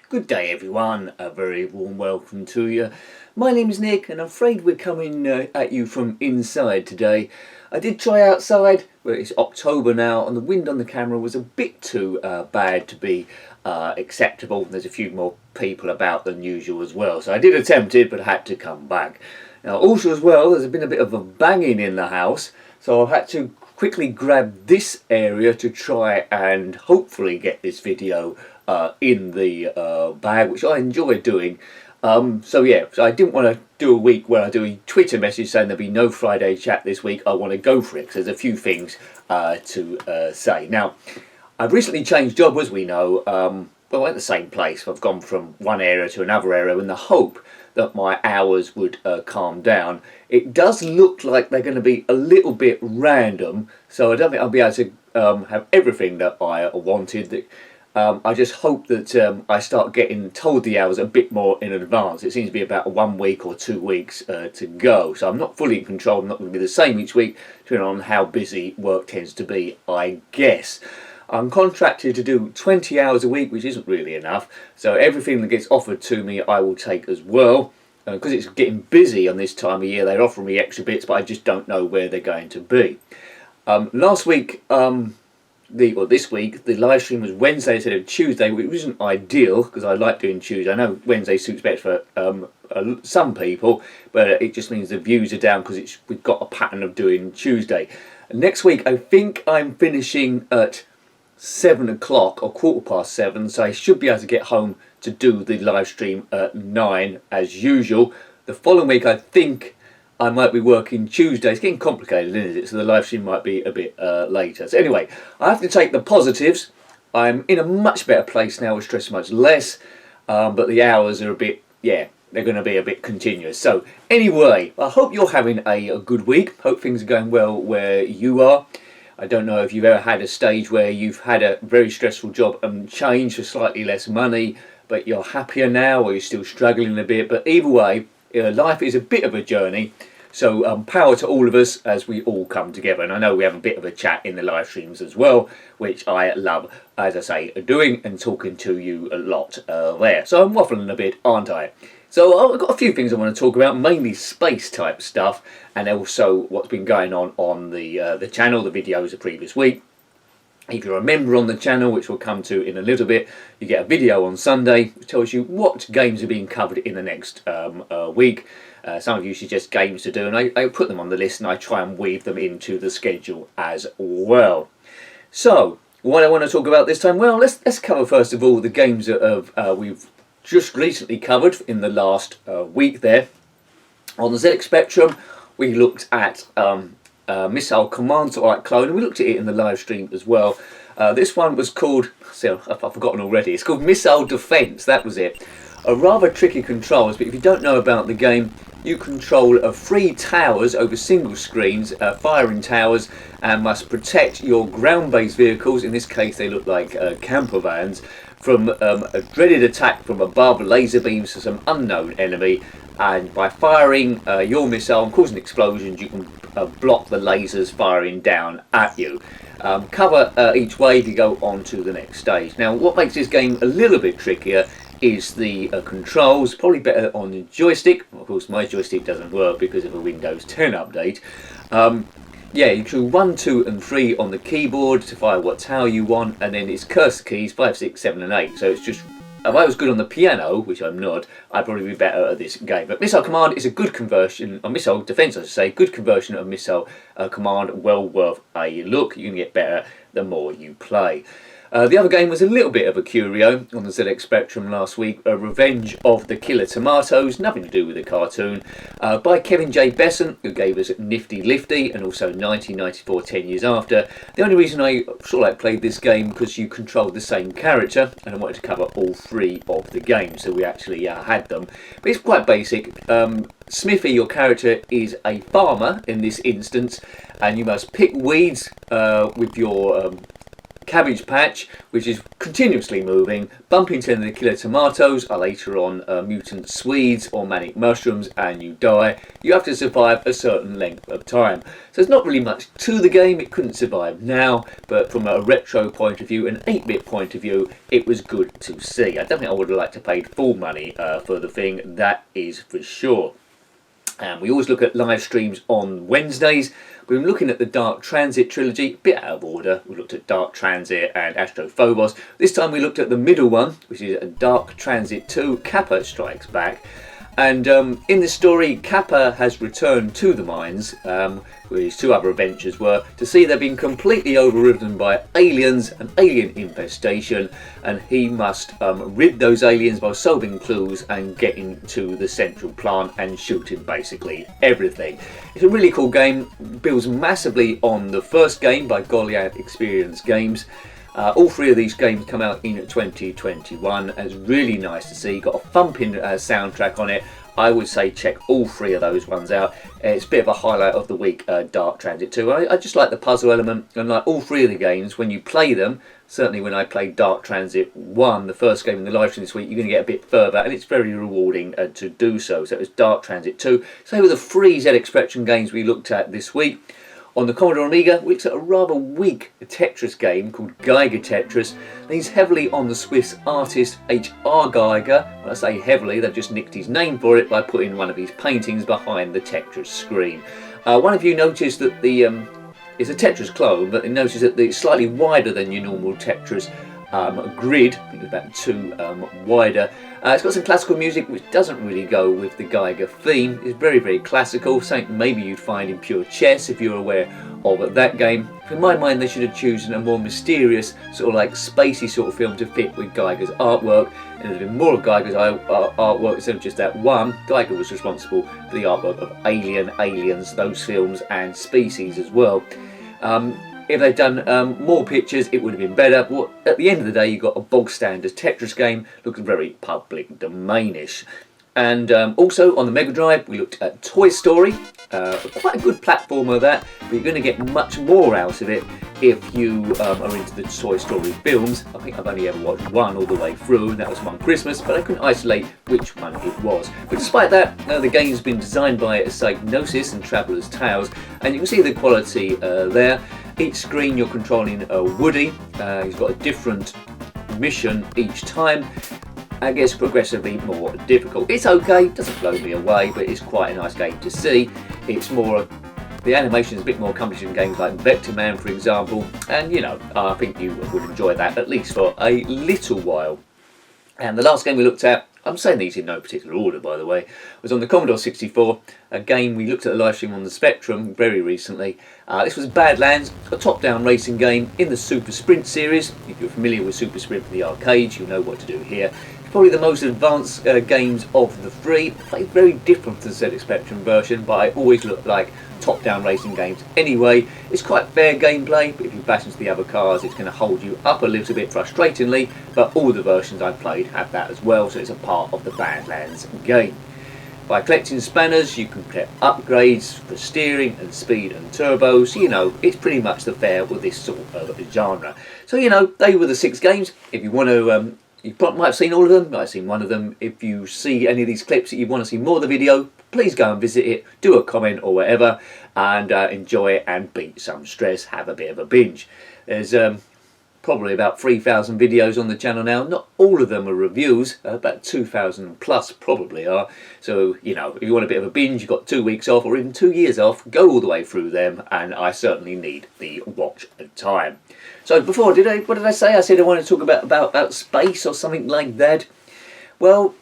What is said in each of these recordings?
Good day everyone, a very warm welcome to you. My name is Nick and I'm afraid we're coming at you from inside today. I did try outside, but it's October now and the wind on the camera was a bit too bad to be acceptable. There's a few more people about than usual as well, so I did attempt it but I had to come back. Now also as well, there's been a bit of a banging in the house, so I've had to quickly grab this area to try and hopefully get this video in the bag, which I enjoy doing. So I didn't want to do a week where I do a Twitter message saying there'll be no Friday chat this week. I want to go for it because there's a few things to say. Now, I've recently changed job, as we know. Well, at the same place. I've gone from one area to another area in the hope that my hours would calm down. It does look like they're going to be a little bit random, so I don't think I'll be able to have everything that I wanted. I just hope that I start getting told the hours a bit more in advance. It seems to be about 1 week or 2 weeks to go, so I'm not fully in control. I'm not going to be the same each week, depending on how busy work tends to be, I guess. I'm contracted to do 20 hours a week, which isn't really enough, so everything that gets offered to me I will take as well. Because it's getting busy on this time of year, they're offering me extra bits, but I just don't know where they're going to be. Last week, this week, the live stream was Wednesday instead of Tuesday, which isn't ideal because I like doing Tuesday. I know Wednesday suits better for some people, but it just means the views are down because we've got a pattern of doing Tuesday. Next week, I think I'm finishing at 7 o'clock or 7:15, so I should be able to get home to do the live stream at 9 as usual. The following week, I think I might be working Tuesday. It's getting complicated, isn't it? So the live stream might be a bit later. So anyway, I have to take the positives. I'm in a much better place now with stress much less, but the hours are a bit, they're going to be a bit continuous. So anyway, I hope you're having a good week. Hope things are going well where you are. I don't know if you've ever had a stage where you've had a very stressful job and changed for slightly less money, but you're happier now, or you're still struggling a bit. But either way, life is a bit of a journey. So power to all of us as we all come together. And I know we have a bit of a chat in the live streams as well, which I love, as I say, doing and talking to you a lot there. So I'm waffling a bit, aren't I? So I've got a few things I want to talk about, mainly space type stuff, and also what's been going on the channel, the videos of the previous week. If you're a member on the channel, which we'll come to in a little bit, you get a video on Sunday which tells you what games are being covered in the next week. Some of you suggest games to do, and I put them on the list and I try and weave them into the schedule as well. So, what I want to talk about this time, well, let's cover first of all the games that we've just recently covered in the last week there. On the ZX Spectrum, we looked at Missile Command, sort of like clone, and we looked at it in the live stream as well. This one was called, I've forgotten already, it's called Missile Defense, that was it. A rather tricky controls, but if you don't know about the game, you control 3 towers over single screens, firing towers, and must protect your ground-based vehicles, in this case they look like camper vans, from a dreaded attack from above, laser beams to some unknown enemy, and by firing your missile and causing explosions, you can block the lasers firing down at you. Cover each wave, you go on to the next stage. Now, what makes this game a little bit trickier is the controls, probably better on the joystick. Of course, my joystick doesn't work because of a Windows 10 update. You can 1, 2 and 3 on the keyboard to fire what tower you want, and then it's cursor keys 5, 6, 7 and 8. So it's just, if I was good on the piano, which I'm not, I'd probably be better at this game. But Missile Command is a good conversion, or Missile Defense I should say, good conversion of Missile Command, well worth a look. You can get better the more you play. The other game was a little bit of a curio on the ZX Spectrum last week, Revenge of the Killer Tomatoes, nothing to do with the cartoon, by Kevin J. Besant, who gave us Nifty Lifty and also 1994, 10 years after. The only reason I played this game because you controlled the same character and I wanted to cover all 3 of the games, so we actually had them. But it's quite basic. Smithy, your character, is a farmer in this instance, and you must pick weeds with your Cabbage Patch, which is continuously moving, bump into the killer tomatoes, or later on mutant Swedes or manic mushrooms, and you die. You have to survive a certain length of time. So there's not really much to the game. It couldn't survive now, but from a retro point of view, an 8-bit point of view, it was good to see. I don't think I would have liked to pay full money for the thing, that is for sure. And we always look at live streams on Wednesdays. We've been looking at the Dark Transit trilogy, a bit out of order. We looked at Dark Transit and Astrophobos. This time we looked at the middle one, which is Dark Transit 2, Kappa Strikes Back. And in this story, Kappa has returned to the mines, where his two other adventures were, to see they've been completely overridden by aliens, an alien infestation, and he must rid those aliens by solving clues and getting to the central plant and shooting basically everything. It's a really cool game, builds massively on the first game by Goliath Experience Games. All three of these games come out in 2021. It's really nice to see. Got a thumping soundtrack on it. I would say check all three of those ones out. It's a bit of a highlight of the week, Dark Transit 2. I just like the puzzle element, and like all three of the games, when you play them, certainly when I played Dark Transit 1, the first game in the live stream this week, you're going to get a bit further, and it's very rewarding to do so. So it was Dark Transit 2. So with the three ZX Spectrum games we looked at this week. On the Commodore Amiga, we looked at a rather weak Tetris game called Geiger Tetris. And he's heavily on the Swiss artist H.R. Geiger. When I say heavily, they've just nicked his name for it by putting one of his paintings behind the Tetris screen. One of you noticed that it's a Tetris clone, but you noticed that it's slightly wider than your normal Tetris grid. I think it's about 2 wider. It's got some classical music which doesn't really go with the Geiger theme. It's very, very classical, something maybe you'd find in pure chess if you're aware of that game. In my mind, they should have chosen a more mysterious, sort of like spacey sort of film to fit with Geiger's artwork. And there's been more of Geiger's artwork instead of just that one. Geiger was responsible for the artwork of Alien, Aliens, those films, and Species as well. If they'd done more pictures, it would have been better. But at the end of the day, you got a bog standard Tetris game. Looks very public domainish. And also on the Mega Drive, we looked at Toy Story. Quite a good platformer that, but you're going to get much more out of it if you are into the Toy Story films. I think I've only ever watched one all the way through, and that was one Christmas, but I couldn't isolate which one it was. But despite that, the game's been designed by Psygnosis and Traveller's Tales, and you can see the quality there. Each screen you're controlling Woody. He's got a different mission each time. And gets progressively more difficult. It's okay, doesn't blow me away, but it's quite a nice game to see. It's more, the animation is a bit more accomplished in games like Vector Man, for example, and you know, I think you would enjoy that at least for a little while. And the last game we looked at, I'm saying these in no particular order by the way, was on the Commodore 64, a game we looked at a live stream on the Spectrum very recently. This was Badlands, a top-down racing game in the Super Sprint series. If you're familiar with Super Sprint from the arcades, you'll know what to do here. Probably the most advanced games of the three. Played very different to the ZX Spectrum version, but I always look like top-down racing games anyway. It's quite fair gameplay, but if you bash into the other cars, it's going to hold you up a little bit frustratingly, but all the versions I've played have that as well, so it's a part of the Badlands game. By collecting spanners, you can get upgrades for steering and speed and turbo, so you know, it's pretty much the fare with this sort of genre. So you know, they were the 6 games. If you want to you might have seen all of them, might have seen one of them. If you see any of these clips that you want to see more of the video, please go and visit it, do a comment or whatever, and enjoy it and beat some stress, have a bit of a binge. There's probably about 3,000 videos on the channel now. Not all of them are reviews, about 2,000 plus probably are. So, you know, if you want a bit of a binge, you've got 2 weeks off or even 2 years off, go all the way through them, and I certainly need the watch time. So before, what did I say? I said I wanted to talk about space or something like that. Well,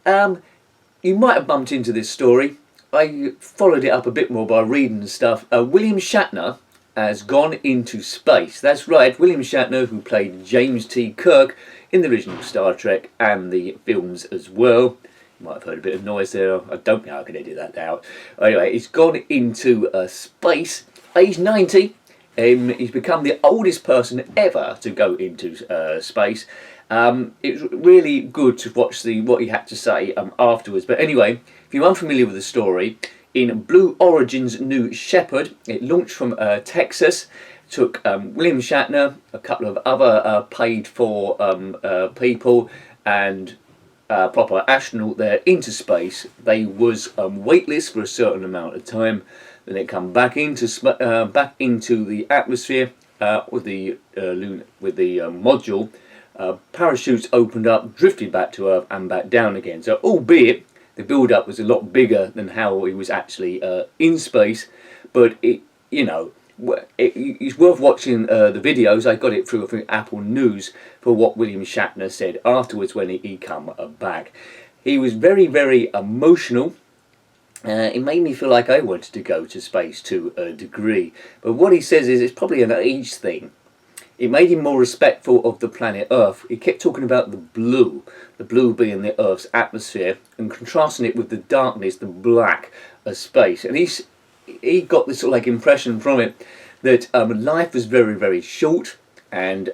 you might have bumped into this story. I followed it up a bit more by reading stuff. William Shatner has gone into space. That's right, William Shatner, who played James T. Kirk in the original Star Trek and the films as well. You might have heard a bit of noise there. I don't know how I can edit that out. Anyway, he's gone into space, age 90. He's become the oldest person ever to go into space. It was really good to watch what he had to say afterwards. But anyway, if you're unfamiliar with the story, in Blue Origin's New Shepard, it launched from Texas took William Shatner, a couple of other paid for people, and proper astronaut there into space. They was weightless for a certain amount of time. Then they come back into the atmosphere with the module. Parachutes opened up, drifted back to Earth and back down again. So, albeit the build-up was a lot bigger than how he was actually in space, but it's worth watching the videos. I got it through, I think, Apple News, for what William Shatner said afterwards when he come back. He was very, very emotional. It made me feel like I wanted to go to space to a degree. But what he says is it's probably an age thing. It made him more respectful of the planet Earth. He kept talking about the blue being the Earth's atmosphere, and contrasting it with the darkness, the black of space. And he got this sort of like impression from it that life was very, very short, and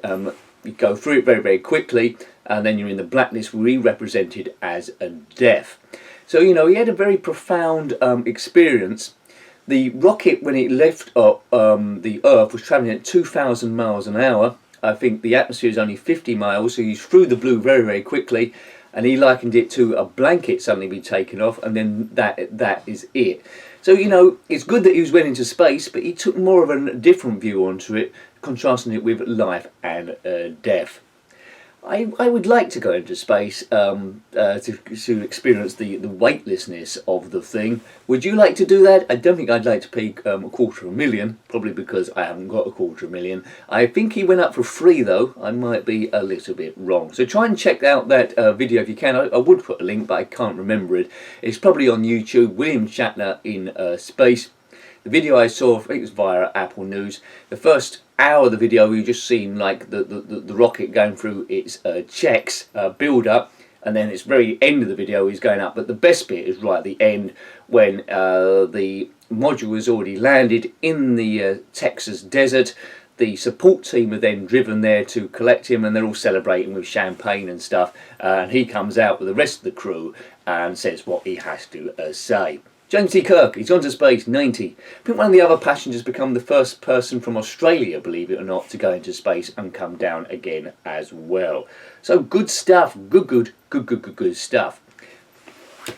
you go through it very, very quickly, and then you're in the blackness, represented as a death. So, he had a very profound experience. The rocket, when it left the Earth, was travelling at 2,000 miles an hour. I think the atmosphere is only 50 miles, so he's through the blue very, very quickly, and he likened it to a blanket suddenly being taken off, and then that is it. So, it's good that he was went into space, but he took more of a different view onto it, contrasting it with life and death. I would like to go into space to experience the weightlessness of the thing. Would you like to do that? I don't think I'd like to pay $250,000, probably because I haven't got $250,000. I think he went up for free though. I might be a little bit wrong. So try and check out that video if you can. I would put a link, but I can't remember it. It's probably on YouTube, William Shatner in space. The video I saw, I think it was via Apple News. The first hour of the video, you just seen like the rocket going through its checks, build up, and then it's very end of the video he's going up. But the best bit is right at the end, when the module has already landed in the Texas desert. The support team are then driven there to collect him, and they're all celebrating with champagne and stuff. And he comes out with the rest of the crew and says what he has to say. James T. Kirk, he's gone to space, 90. I think one of the other passengers become the first person from Australia, believe it or not, to go into space and come down again as well. So good stuff, good stuff.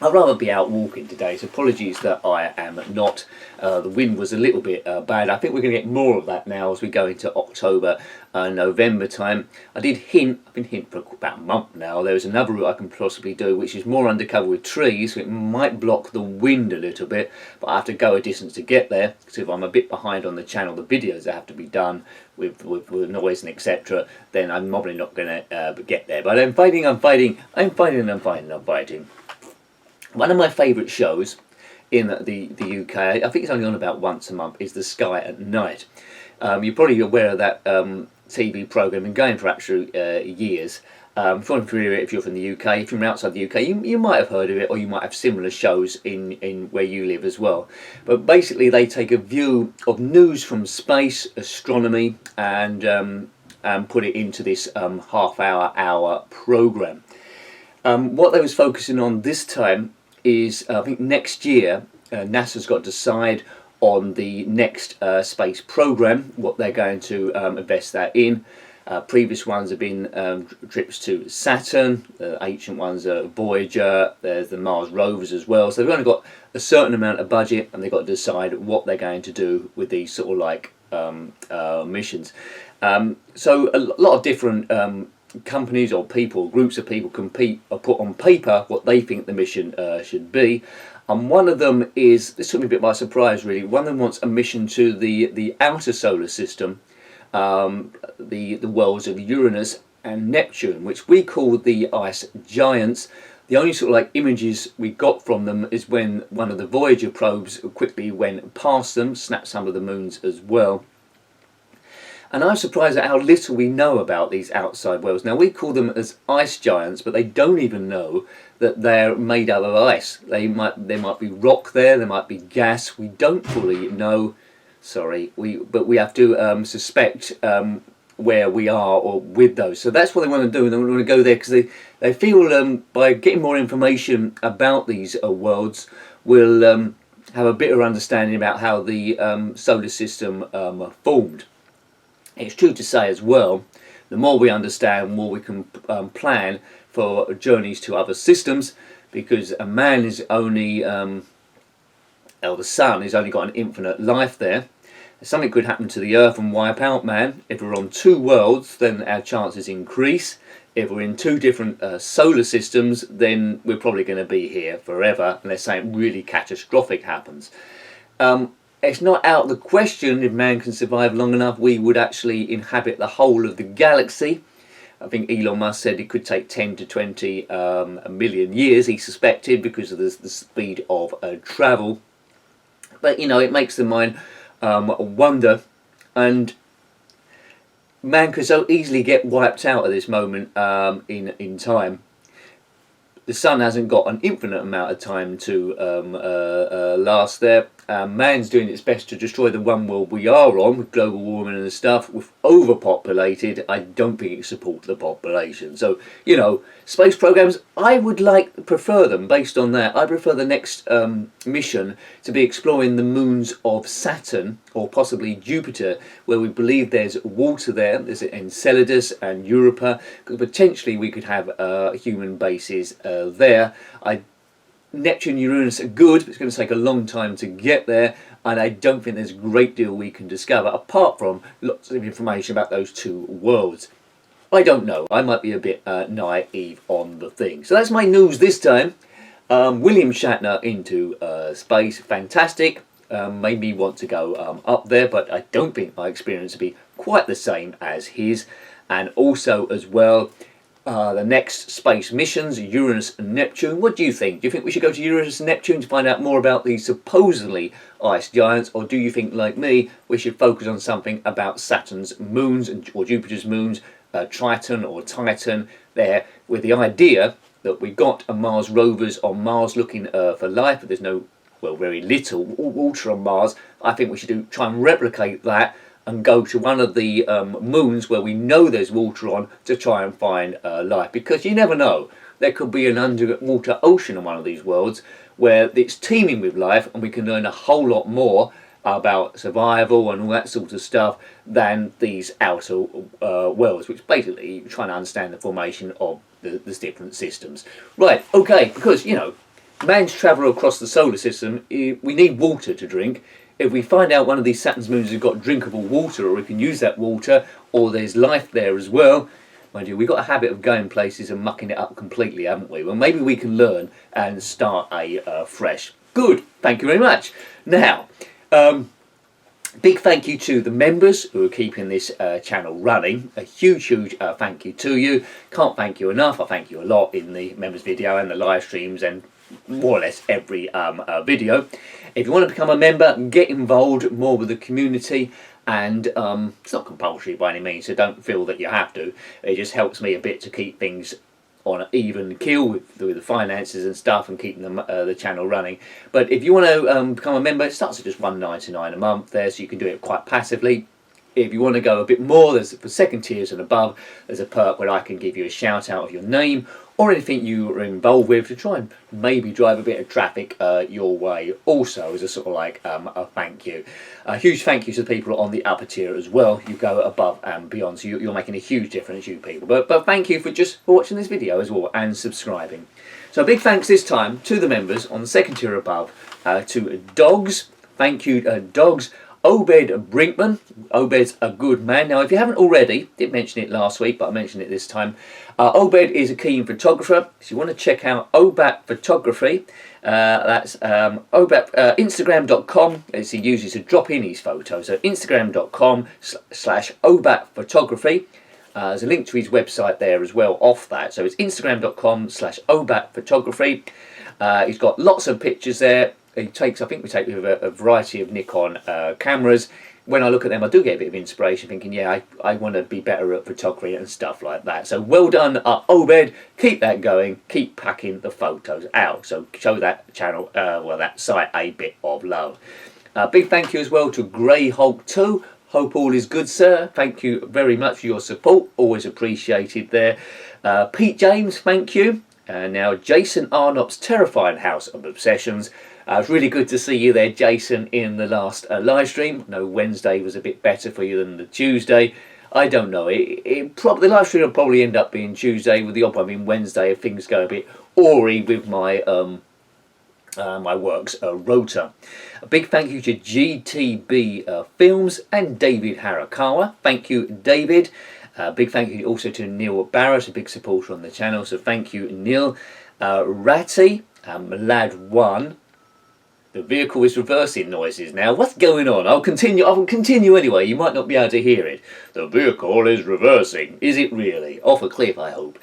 I'd rather be out walking today, so apologies that I am not. The wind was a little bit bad. I think we're going to get more of that now as we go into October, November time. I've been hinting for about a month now. There's another route I can possibly do, which is more undercover with trees, so it might block the wind a little bit, but I have to go a distance to get there, because if I'm a bit behind on the channel, the videos that have to be done with noise and etc., then I'm probably not going to get there. But I'm fighting. One of my favourite shows in the UK, I think it's only on about once a month, is The Sky at Night. You're probably aware of that TV programme, been going for actually years. If you're from the UK, if you're from outside the UK, you might have heard of it, or you might have similar shows in where you live as well. But basically they take a view of news from space, astronomy, and put it into this hour programme. What they was focusing on this time is, I think next year, NASA's got to decide on the next space program, what they're going to invest that in. Previous ones have been trips to Saturn, ancient ones are Voyager, there's the Mars rovers as well. So they've only got a certain amount of budget, and they've got to decide what they're going to do with these sort of like missions. So a lot of different companies or people, groups of people compete or put on paper what they think the mission should be. And one of them is, this took me a bit by surprise really, one of them wants a mission to the outer solar system, the worlds of Uranus and Neptune, which we call the ice giants. The only sort of like images we got from them is when one of the Voyager probes quickly went past them, snapped some of the moons as well. And I'm surprised at how little we know about these outside worlds. Now, we call them as ice giants, but they don't even know that they're made out of ice. There might be rock there might be gas. We don't fully know. Sorry, but we have to suspect where we are or with those. So that's what they want to do. And they want to go there because they feel by getting more information about these worlds will have a better understanding about how the solar system formed. It's true to say as well, the more we understand, the more we can plan for journeys to other systems, because a man is only, the sun has only got an infinite life there. Something could happen to the Earth and wipe out man. If we're on two worlds, then our chances increase. If we're in two different solar systems, then we're probably going to be here forever, unless something really catastrophic happens. It's not out of the question, if man can survive long enough, we would actually inhabit the whole of the galaxy. I think Elon Musk said it could take 10 to 20 million years, he suspected, because of the speed of travel. But, you know, it makes the mind wonder, and man could so easily get wiped out at this moment in time. The sun hasn't got an infinite amount of time to last there. Man's doing its best to destroy the one world we are on, with global warming and stuff. With overpopulated, I don't think it supports the population. So, you know, space programs, I would prefer them based on that. I prefer the next mission to be exploring the moons of Saturn, or possibly Jupiter, where we believe there's water there. There's Enceladus and Europa. Potentially we could have human bases there. Neptune and Uranus are good, but it's going to take a long time to get there, and I don't think there's a great deal we can discover apart from lots of information about those two worlds. I don't know, I might be a bit naive on the thing. So that's my news this time. William Shatner into space, fantastic. Made me want to go up there, but I don't think my experience will be quite the same as his. And also as well, the next space missions, Uranus and Neptune. What do you think? Do you think we should go to Uranus and Neptune to find out more about these supposedly ice giants, or do you think, like me, we should focus on something about Saturn's moons or Jupiter's moons, Triton or Titan there, with the idea that we've got a Mars rovers on Mars looking for life, but there's no, well, very little water on Mars. I think we should try and replicate that and go to one of the moons where we know there's water on to try and find life, because you never know, there could be an underwater ocean on one of these worlds where it's teeming with life, and we can learn a whole lot more about survival and all that sort of stuff than these outer worlds, which basically trying to understand the formation of the different systems. Right, okay, because, you know, man's travel across the solar system, we need water to drink. If we find out one of these Saturn's moons has got drinkable water, or we can use that water, or there's life there as well, mind you, we've got a habit of going places and mucking it up completely, haven't we? Well, maybe we can learn and start fresh. Good, thank you very much. Now, big thank you to the members who are keeping this channel running. A huge thank you to you. Can't thank you enough. I thank you a lot in the members video and the live streams and more or less every video. If you want to become a member, get involved more with the community, and it's not compulsory by any means, so don't feel that you have to. It just helps me a bit to keep things on an even keel with the finances and stuff, and keeping the channel running. But if you want to become a member, it starts at just $1.99 a month there, so you can do it quite passively. If you want to go a bit more, there's for second tiers and above, there's a perk where I can give you a shout out of your name or anything you are involved with, to try and maybe drive a bit of traffic your way, also as a sort of like a thank you. A huge thank you to the people on the upper tier as well. You go above and beyond, so you're making a huge difference, you people. But thank you for watching this video as well, and subscribing. So big thanks this time to the members on the second tier above, to Dogs. Thank you, Dogs. Obed Brinkman. Obed's a good man. Now, if you haven't already, didn't mention it last week, but I mentioned it this time. Obed is a keen photographer. So you want to check out Obed Photography. That's Instagram.com. It's he uses to drop in his photos. So Instagram.com/Obed Photography. There's a link to his website there as well off that. So it's Instagram.com/Obed Photography. He's got lots of pictures there. I think we take with a variety of Nikon cameras. When I look at them, I do get a bit of inspiration, thinking, yeah, I want to be better at photography and stuff like that. So well done, Obed. Keep that going. Keep packing the photos out. So show that channel, that site, a bit of love. Big thank you as well to Grey Hulk 2. Hope all is good, sir. Thank you very much for your support. Always appreciated there. Pete James, thank you. Now, Jason Arnott's Terrifying House of Obsessions. It's really good to see you there, Jason, in the last live stream. I know Wednesday was a bit better for you than the Tuesday. I don't know. The live stream will probably end up being Tuesday with the odd one being Wednesday if things go a bit awry with my my works rota. A big thank you to GTB Films and David Harakawa. Thank you, David. Big thank you also to Neil Barrett, a big supporter on the channel. So thank you, Neil. Ratty, Lad1. The vehicle is reversing noises now. What's going on? I'll continue anyway. You might not be able to hear it. The vehicle is reversing. Is it really? Off a cliff, I hope.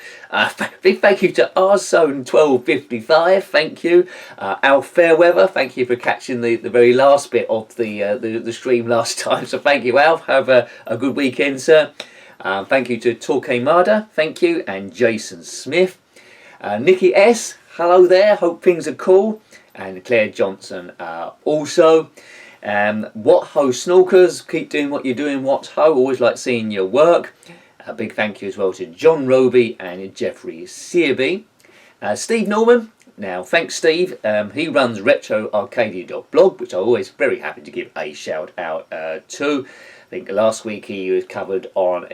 Big thank you to Rzone1255. Thank you. Al Fairweather, thank you for catching the very last bit of the stream last time. So thank you, Al. Have a good weekend, sir. Thank you to Torquay Marder. Thank you. And Jason Smith. Nikki S. Hello there. Hope things are cool. And Claire Johnson also. What Ho Snorkers, keep doing what you're doing, What Ho, always like seeing your work. A big thank you as well to John Roby and Jeffrey Searby. Steve Norman, now thanks Steve, he runs retroarcadia.blog, which I'm always very happy to give a shout out to. I think last week he was covered on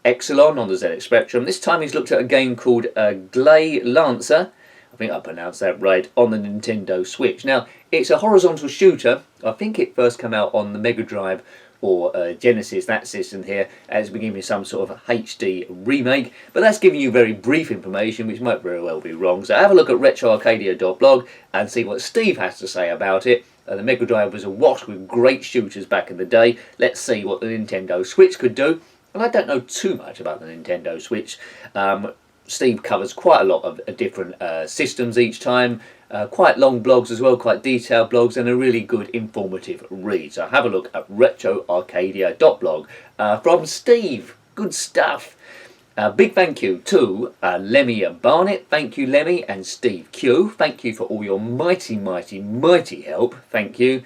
Exelon on the ZX Spectrum. This time he's looked at a game called Glay Lancer, I think I pronounced that right, on the Nintendo Switch. Now, it's a horizontal shooter. I think it first came out on the Mega Drive or Genesis, that system here, as beginning with some sort of HD remake. But that's giving you very brief information, which might very well be wrong. So have a look at retroarcadia.blog and see what Steve has to say about it. The Mega Drive was awash with great shooters back in the day. Let's see what the Nintendo Switch could do. And I don't know too much about the Nintendo Switch. Steve covers quite a lot of different systems each time, quite long blogs as well, quite detailed blogs, and a really good informative read. So have a look at retroarcadia.blog from Steve. Good stuff. Big thank you to Lemmy Barnett. Thank you, Lemmy, and Steve Q. Thank you for all your mighty help. Thank you.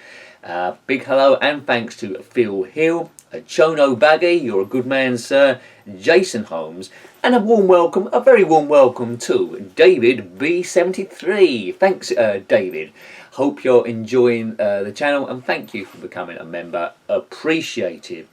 Big hello and thanks to Phil Hill, Chono Baggy, you're a good man, sir, Jason Holmes, and a very warm welcome to David B73. Thanks, David. Hope you're enjoying the channel, and thank you for becoming a member. Appreciated.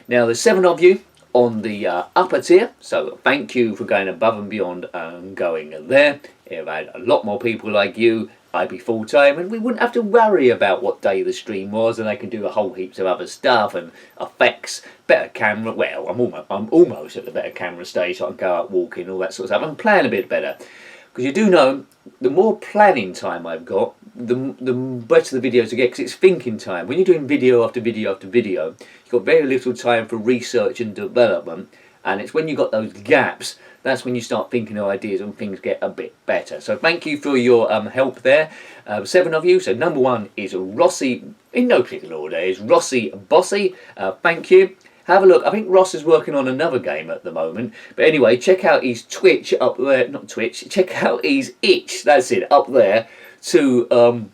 Now, there's 7 of you on the upper tier, so thank you for going above and beyond and going there. If I had a lot more people like you, I'd be full-time and we wouldn't have to worry about what day the stream was, and I can do a whole heaps of other stuff and effects, better camera. Well, I'm almost at the better camera stage, so I can go out walking, all that sort of stuff, and plan a bit better. Because you do know, the more planning time I've got, the better the videos I get, because it's thinking time. When you're doing video after video after video, you've got very little time for research and development, and it's when you've got those gaps, that's when you start thinking of ideas and things get a bit better. So thank you for your help there. 7 of you. So number 1 is Rossi, in no particular order, is Rossi Bossy. Thank you. Have a look. I think Ross is working on another game at the moment. But anyway, check out his Twitch up there. Not Twitch. Check out his itch. That's it. Up there to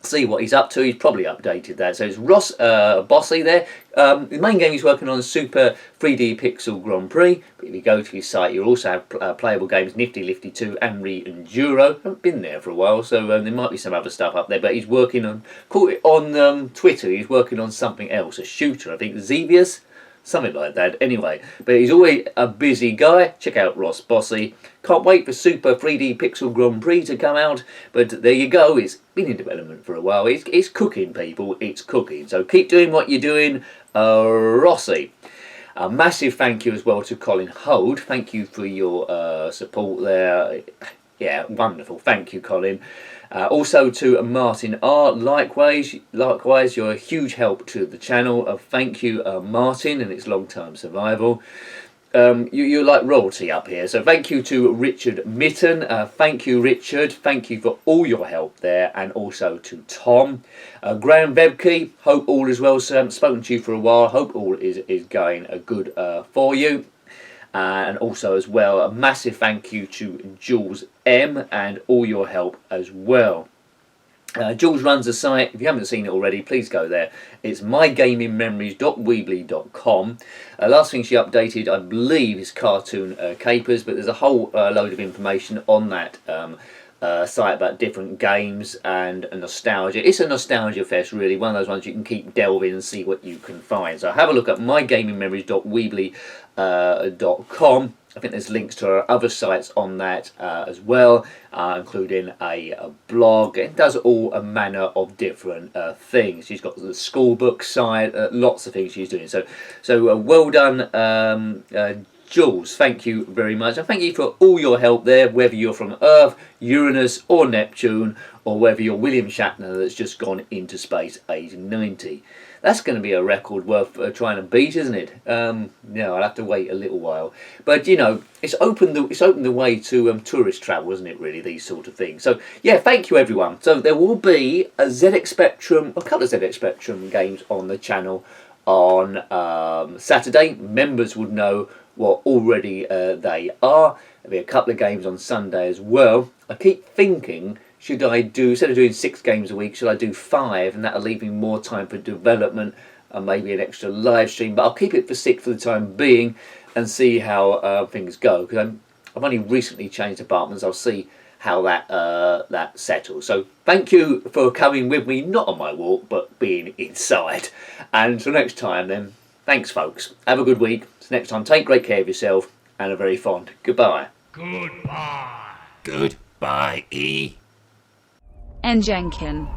see what he's up to. He's probably updated that. So it's Ross Bossy there. The main game he's working on is Super 3D Pixel Grand Prix. But if you go to his site, you'll also have playable games Nifty Lifty 2 and Re-Enduro. I haven't been there for a while, so there might be some other stuff up there. But he's working on, caught it on Twitter, he's working on something else, a shooter, I think, Xevious. Something like that. Anyway, but he's always a busy guy. Check out Ross Bossy. Can't wait for Super 3D Pixel Grand Prix to come out. But there you go. It's been in development for a while. It's cooking, people. It's cooking. So keep doing what you're doing, Rossi. A massive thank you as well to Colin Hold. Thank you for your support there. Yeah, wonderful. Thank you, Colin. Also to Martin R. Likewise, you're a huge help to the channel. Thank you, Martin, and its long-term survival. You're like royalty up here. So thank you to Richard Mitten. Thank you, Richard. Thank you for all your help there, and also to Tom. Graham Vebke, hope all is well, sir. I haven't spoken to you for a while. Hope all is going good for you. And also as well, a massive thank you to Jules M and all your help as well. Jules runs a site. If you haven't seen it already, please go there. It's mygamingmemories.weebly.com. Last thing she updated, I believe, is cartoon capers, but there's a whole load of information on that site about different games and a nostalgia. It's a nostalgia fest, really. One of those ones you can keep delving and see what you can find. So have a look at mygamingmemories.weebly.com. I think there's links to our other sites on that as well, including a blog. It does all a manner of different things. She's got the school book side, lots of things she's doing. So well done, Jules. Thank you very much, and thank you for all your help there, whether you're from Earth, Uranus or Neptune, or whether you're William Shatner that's just gone into space age 90. That's going to be a record worth trying to beat, isn't it? I'll have to wait a little while. But, it's opened the way to tourist travel, isn't it, really, these sort of things. So, yeah, thank you, everyone. So there will be a couple of ZX Spectrum games on the channel on Saturday. Members would know what already they are. There'll be a couple of games on Sunday as well. I keep thinking, should I do, instead of doing 6 games a week, should I do 5, and that'll leave me more time for development and maybe an extra live stream, but I'll keep it for 6 for the time being and see how things go, because I've only recently changed departments. I'll see how that settles. So thank you for coming with me, not on my walk, but being inside. And until next time then, thanks folks. Have a good week. So next time, take great care of yourself, and a very fond goodbye. Goodbye. Goodbye, E. And Jenkin.